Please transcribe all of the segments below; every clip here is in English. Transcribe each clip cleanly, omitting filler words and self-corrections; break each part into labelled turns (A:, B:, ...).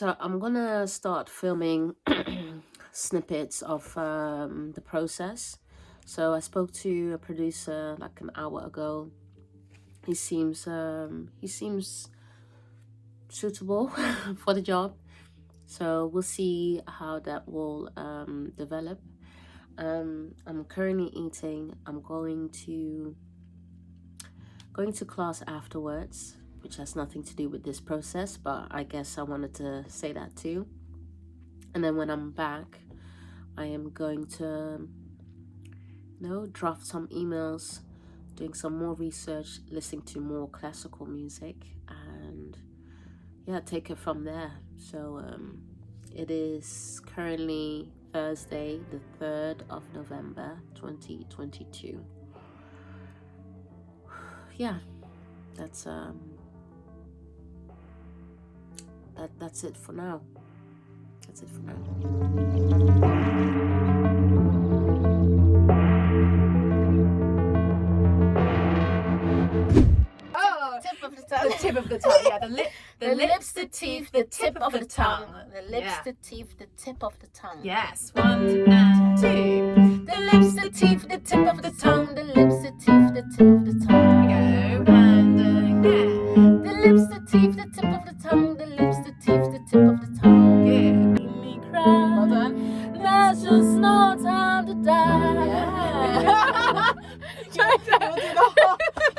A: So I'm gonna start filming snippets of the process. So I spoke to a producer like an hour ago. He seems suitable for the job. So we'll see how that will develop. I'm currently eating. I'm going to class afterwards, which has nothing to do with this process, but I guess I wanted to say that too. And then when I'm back, I am going to draft some emails, doing some more research, listening to more classical music, and yeah, take it from there. So it is currently Thursday, the 3rd of November 2022. Yeah, that's that's it for now. That's it for now.
B: Oh, tip of the tongue. The tip of the tongue. Yeah, the lips, the teeth, the tip of the tongue.
A: The lips, the teeth, the tip of the tongue.
B: Yes, 1 and 2.
A: The lips, the teeth, the tip of the tongue. The lips, the teeth, the tip of the tongue.
B: Go and again.
A: The lips, the teeth, the tip of the tongue. The lips, the teeth, the tip of the tongue.
B: Good.
A: Make me cry.
B: Well done.
A: There's just no time to die.
B: Yeah.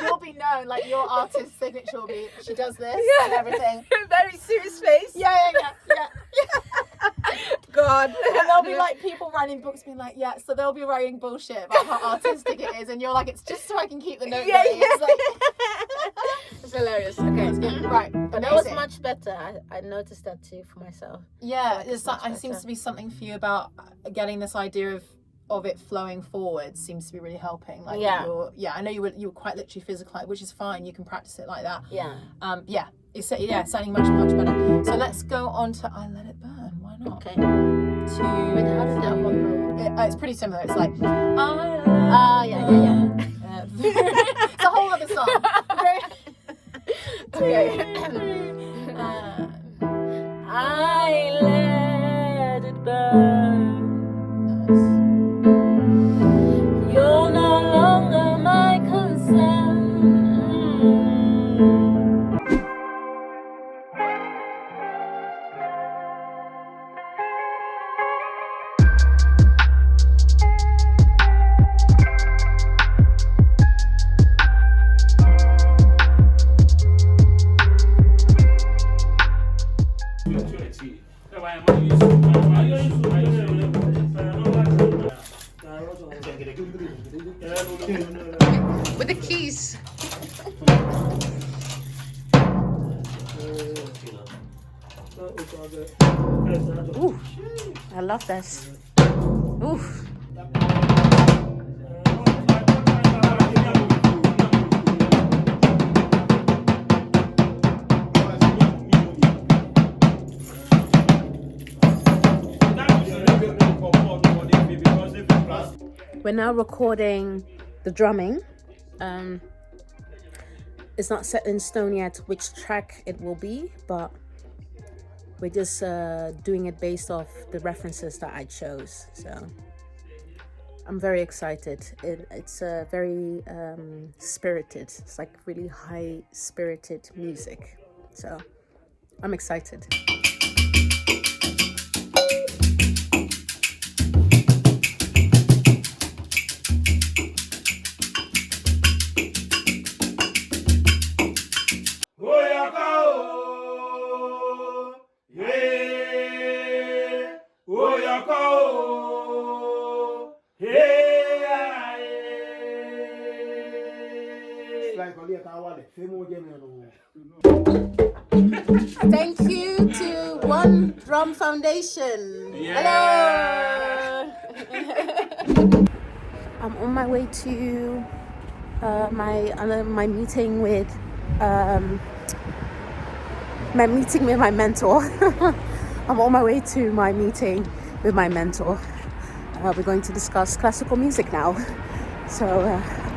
B: You'll be known, like your artist signature will be, she does this and everything.
C: Very serious face.
B: Yeah.
C: God.
B: And there'll be like people writing books being like, yeah, so they'll be writing bullshit about how artistic it is, and you're like, it's just so I can keep the note going. It's like,
C: It's hilarious. Okay.
B: it's good. Right,
A: But that was
B: amazing.
A: much better. I noticed that too for myself.
B: Yeah,
A: Like,
B: it
A: it's much
B: seems
A: better.
B: to be something for you about getting this idea of it flowing forward seems to be really helping. Like I know you were quite literally physical, which is fine. You can practice it like that.
A: Yeah.
B: It's sounding much better. So let's go on to I Let It Burn. Why not?
A: Okay.
B: Wait,
A: how did that one go?
B: It's pretty similar. It's like
A: Yeah.
B: it's a whole other song. Okay.
A: I let it burn. You're no longer my concern.
C: With the keys.
A: Ooh, I love this. Ooh. We're now recording the drumming. It's not set in stone yet which track it will be, but we're just doing it based off the references that I chose. So I'm very excited. It's very spirited. It's like really high spirited music. So I'm excited. Thank you to One Drum Foundation. Hello. I'm on my way to my meeting with my mentor. I'm on my way to my meeting with my mentor. We're going to discuss classical music now. So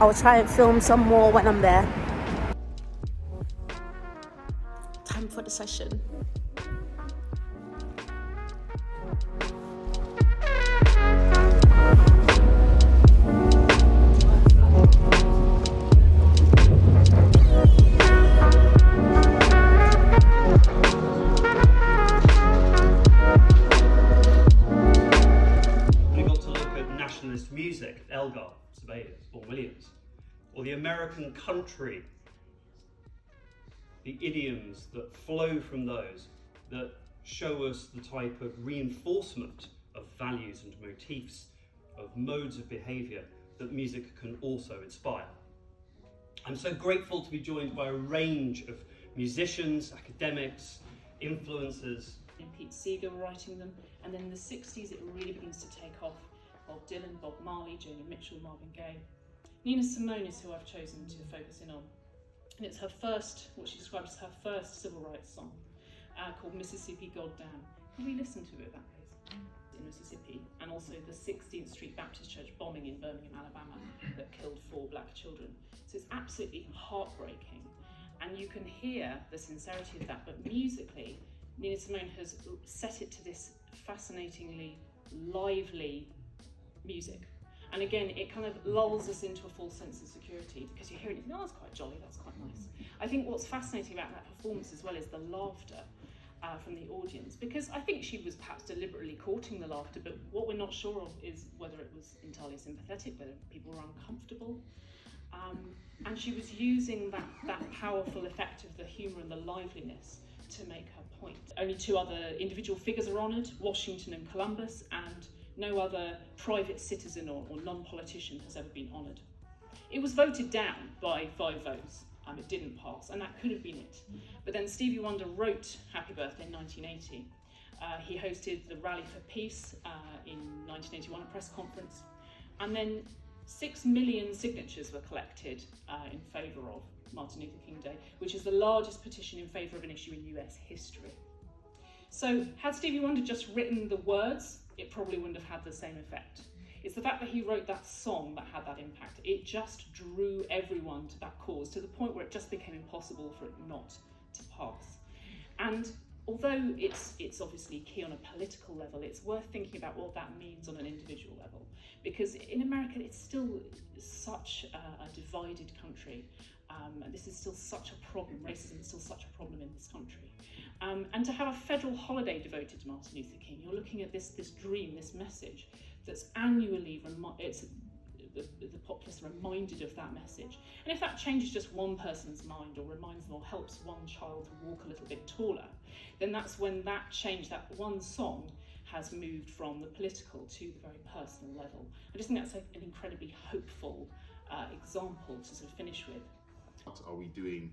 A: I'll try and film some more when I'm there. Time for the session.
D: Algar, Sibelius, Vaughan Williams, or the American country, the idioms that flow from those that show us the type of reinforcement of values and motifs, of modes of behaviour that music can also inspire. I'm so grateful to be joined by a range of musicians, academics, influencers.
E: Pete Seeger were writing them, and then in the 60s it really begins to take off. Bob Dylan, Bob Marley, Joni Mitchell, Marvin Gaye. Nina Simone is who I've chosen to focus in on. And it's her first, what she describes as her first civil rights song, called Mississippi Goddam. Can we listen to it, that case? In Mississippi, and also the 16th Street Baptist Church bombing in Birmingham, Alabama, that killed 4 black children. So it's absolutely heartbreaking. And you can hear the sincerity of that, but musically, Nina Simone has set it to this fascinatingly lively music. And again, it kind of lulls us into a false sense of security because you hear it and you think, oh, that's quite jolly, that's quite nice. I think what's fascinating about that performance as well is the laughter from the audience, because I think she was perhaps deliberately courting the laughter, but what we're not sure of is whether it was entirely sympathetic, whether people were uncomfortable. And she was using that powerful effect of the humour and the liveliness to make her point. Only 2 other individual figures are honoured, Washington and Columbus, and no other private citizen or non-politician has ever been honoured. It was voted down by 5 votes. It didn't pass, and that could have been it. But then Stevie Wonder wrote Happy Birthday in 1980. He hosted the Rally for Peace in 1981, a press conference, and then 6 million signatures were collected in favour of Martin Luther King Day, which is the largest petition in favour of an issue in US history. So had Stevie Wonder just written the words, it probably wouldn't have had the same effect. It's the fact that he wrote that song that had that impact. It just drew everyone to that cause, to the point where it just became impossible for it not to pass. And although it's obviously key on a political level, it's worth thinking about what that means on an individual level. Because in America, it's still such a divided country. And this is still such a problem. Racism is still such a problem in this country. And to have a federal holiday devoted to Martin Luther King, you're looking at this dream, this message that's annually, the populace are reminded of that message. And if that changes just one person's mind, or reminds them, or helps one child to walk a little bit taller, then that's when that change, that one song, has moved from the political to the very personal level. I just think that's an incredibly hopeful example to sort of finish with.
F: What are we doing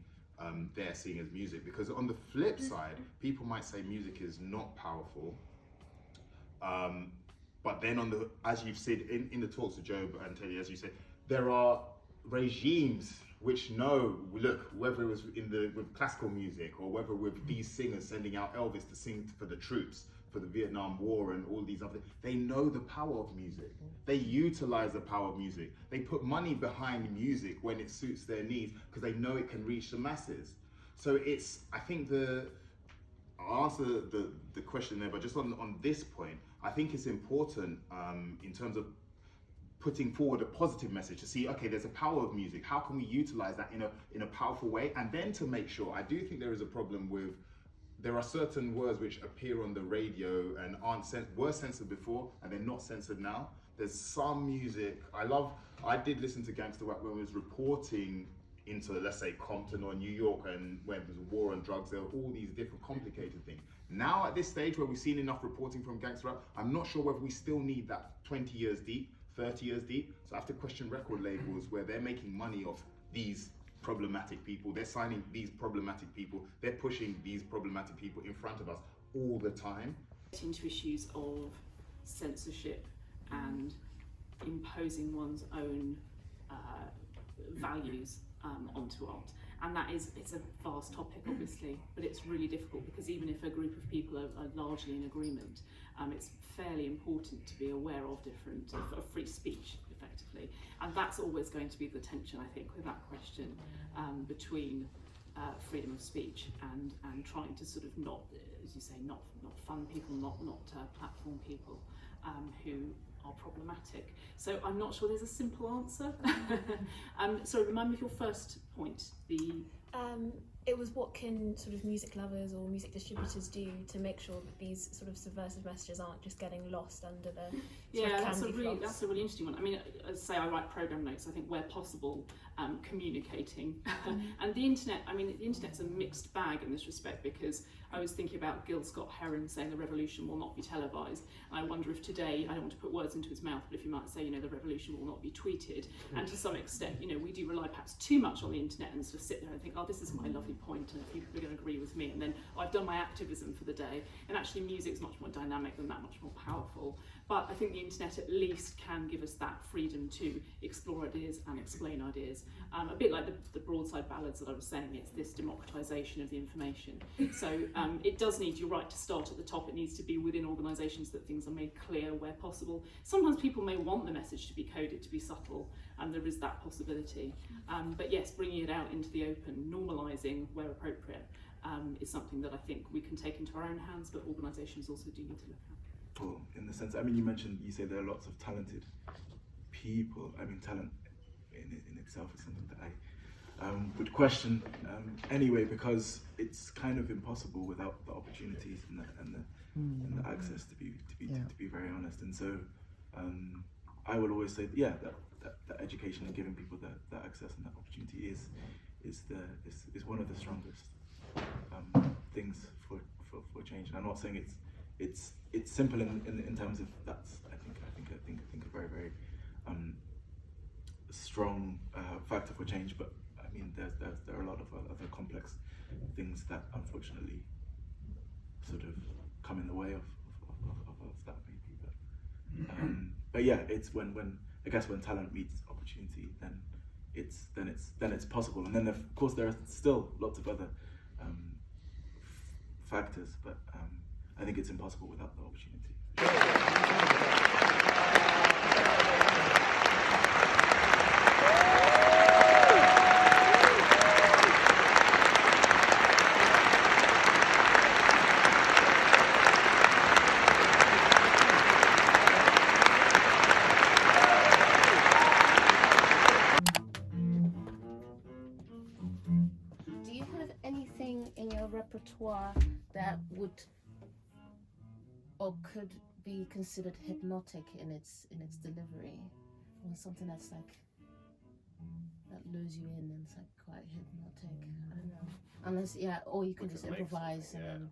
F: there seeing as music? Because on the flip side, people might say music is not powerful. But then as you've said in the talks of Job and Teddy, as you said, there are regimes which know, look, whether it was with classical music or whether with these singers sending out Elvis to sing for the troops, for the Vietnam War and all these other, they know the power of music. They utilize the power of music. They put money behind music when it suits their needs because they know it can reach the masses. So I think I'll answer the question there, but just on this point, I think it's important in terms of putting forward a positive message to see, okay, there's a power of music. How can we utilize that in a powerful way? And then to make sure, I do think there is a problem with, there are certain words which appear on the radio and were censored before and they're not censored now. There's some music, I did listen to gangster rap when I was reporting into, let's say, Compton or New York, and when there's a war on drugs, there are all these different complicated things. Now at this stage where we've seen enough reporting from gangster rap, I'm not sure whether we still need that 20 years deep, 30 years deep. So I have to question record labels where they're making money off these problematic people. They're signing these problematic people. They're pushing these problematic people in front of us all the time.
E: Into issues of censorship and imposing one's own values onto art. And it's a vast topic, obviously, but it's really difficult because even if a group of people are largely in agreement, it's fairly important to be aware of free speech, effectively. And that's always going to be the tension, I think, with that question between freedom of speech and trying to sort of not, as you say, not fund people, not platform people who are problematic. So I'm not sure there's a simple answer. So remind me of your first point.
G: it was what can sort of music lovers or music distributors do to make sure that these sort of subversive messages aren't just getting lost under the
E: that's a really interesting one. I mean, as I say, I write program notes. I think where possible, communicating, and the internet. I mean, the internet's a mixed bag in this respect, because I was thinking about Gil Scott-Heron saying the revolution will not be televised. And I wonder if today, I don't want to put words into his mouth, but if you might say, the revolution will not be tweeted. And to some extent, we do rely perhaps too much on the internet and sort of sit there and think, oh, this is my lovely point, and people are going to agree with me. And then I've done my activism for the day. And actually, music's much more dynamic than that, much more powerful. But I think the internet at least can give us that freedom to explore ideas and explain ideas. A bit like the broadside ballads that I was saying, it's this democratisation of the information. So it does need, you're right, to start at the top. It needs to be within organisations that things are made clear where possible. Sometimes people may want the message to be coded, to be subtle, and there is that possibility. But yes, bringing it out into the open, normalising where appropriate, is something that I think we can take into our own hands, but organisations also do need to look at.
H: Well, in the sense, I mean, you say there are lots of talented people. I mean, talent in itself is something that I would question anyway, because it's kind of impossible without the opportunities and the access, to be very honest. And so I will always say, that education and giving people that access and that opportunity is one of the strongest things for change. And I'm not saying it's simple in terms of that's I think a very, very strong factor for change, but I mean there are a lot of other complex things that unfortunately sort of come in the way of that maybe. But yeah, it's when I guess when talent meets opportunity, then it's possible. And then of course there are still lots of other factors, but I think it's impossible without the opportunity.
A: Do you have anything in your repertoire that would or could be considered hypnotic in its delivery, or something that's like that lures you in and it's like quite hypnotic? I don't know. Unless or you can just improvise and then.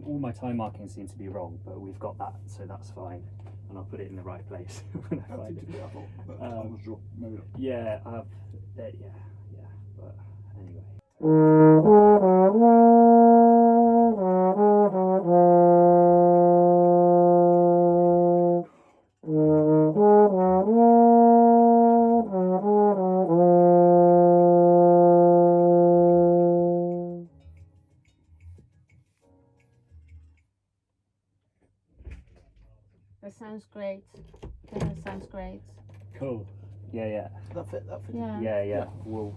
D: All my time markings seem to be wrong, but we've got that, so that's fine, and I'll put it in the right place when I find it. Yeah, but anyway.
A: That sounds great. That sounds great.
D: Cool. Yeah.
B: That fit.
A: Yeah.
D: We'll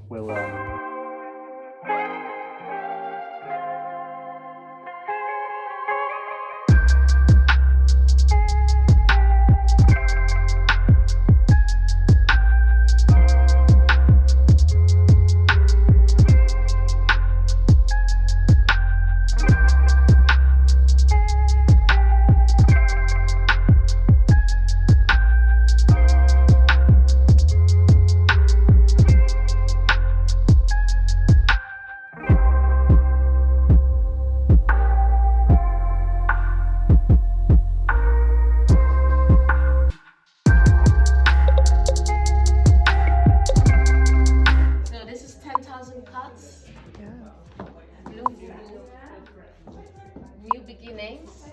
A: New Beginnings,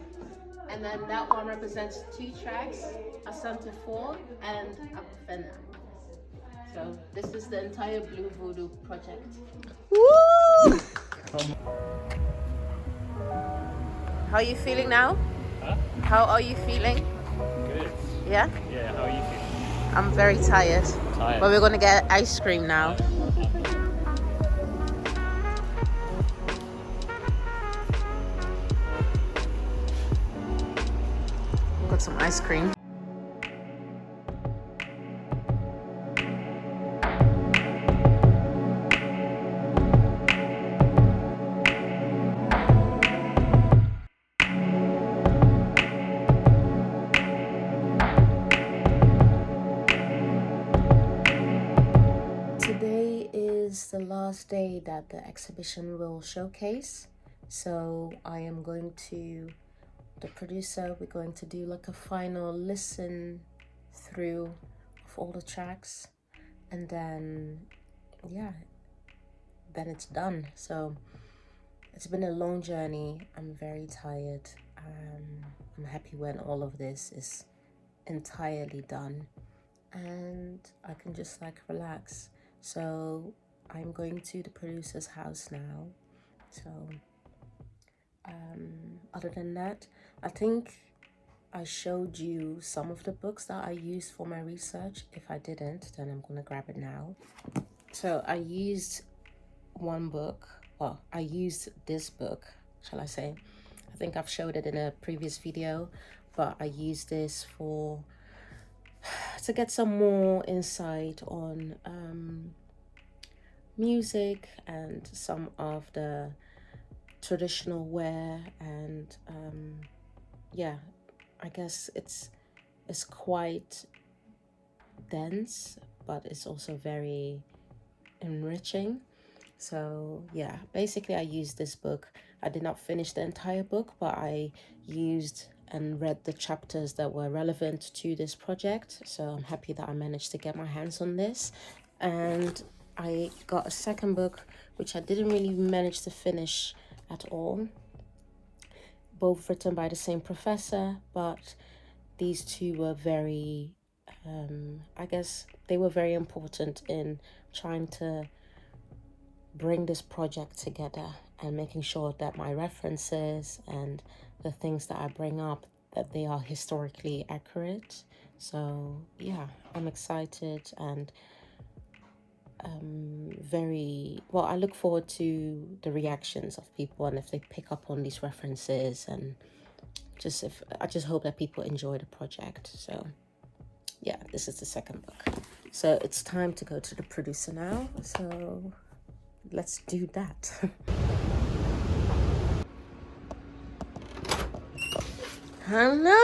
A: and then that one represents 2 tracks, Asante 4 and Akufena. So this is the entire Blue Voodoo project. Woo! How are you feeling now?
I: Huh?
A: How are you feeling?
I: Good.
A: Yeah?
I: Yeah, how are you feeling?
A: I'm very tired.
I: Tired.
A: But we're gonna get ice cream now. Got some ice cream. Today is the last day that the exhibition will showcase. So I am going to, the producer, we're going to do like a final listen through of all the tracks, and then yeah, then it's done. So it's been a long journey. I'm very tired. I'm happy when all of this is entirely done and I can just like relax. So I'm going to the producer's house now. So other than that, I think I showed you some of the books that I used for my research. If I didn't, then I'm gonna grab it now. So I used one book, well, I used this book, shall I say. I think I've showed it in a previous video, but I used this for to get some more insight on music and some of the traditional wear, and yeah, I guess it's quite dense, but it's also very enriching. So yeah, basically I used this book. I did not finish the entire book, but I used and read the chapters that were relevant to this project. So I'm happy that I managed to get my hands on this. And I got a second book, which I didn't really manage to finish at all. Both written by the same professor, but these two were very, I guess they were very important in trying to bring this project together and making sure that my references and the things that I bring up, that they are historically accurate. So yeah, I'm excited and very well. I look forward to the reactions of people and if they pick up on these references, and I just hope that people enjoy the project. So yeah, this is the second book. So it's time to go to the producer now. So let's do that. Hello.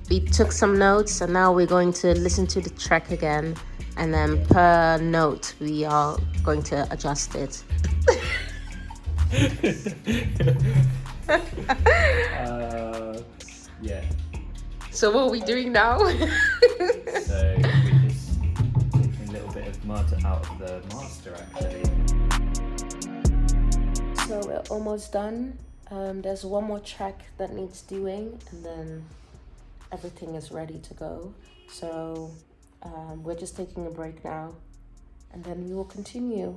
A: We took some notes and now we're going to listen to the track again, and then per note we are going to adjust it.
I: Yeah.
A: So what are we doing now?
I: So we're just taking a little bit of mud out of the master, actually.
A: So we're almost done. There's one more track that needs doing, and then everything is ready to go. So we're just taking a break now, and then we will continue.